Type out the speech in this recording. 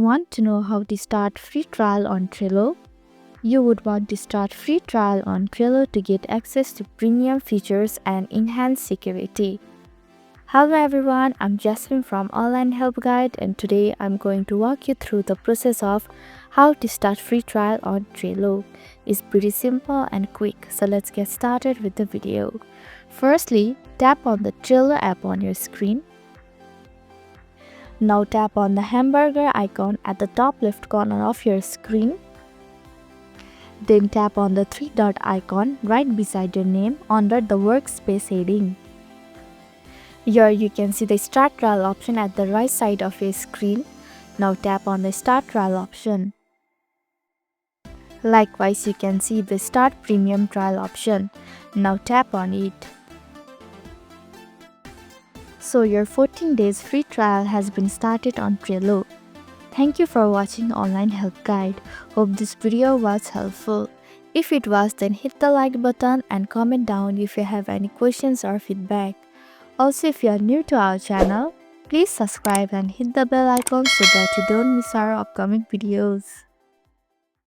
Want to know how to start free trial on Trello? You would want to start free trial on Trello to get access to premium features and enhanced security. Hello everyone, I'm Jasmine from Online Help Guide, and today I'm going to walk you through the process of how to start free trial on Trello. It's pretty simple and quick, so let's get started with the video. Firstly, tap on the Trello app on your screen. Now tap on the hamburger icon at the top left corner of your screen. Then tap on the three dot icon right beside your name under the workspace heading. Here you can see the Start Trial option at the right side of your screen. Now tap on the Start Trial option. Likewise, you can see the Start Premium Trial option. Now tap on it. So your 14 days free trial has been started on Trello. Thank you for watching Online Help Guide. Hope this video was helpful. If it was, then hit the like button and comment down if you have any questions or feedback. Also, if you are new to our channel, please subscribe and hit the bell icon so that you don't miss our upcoming videos.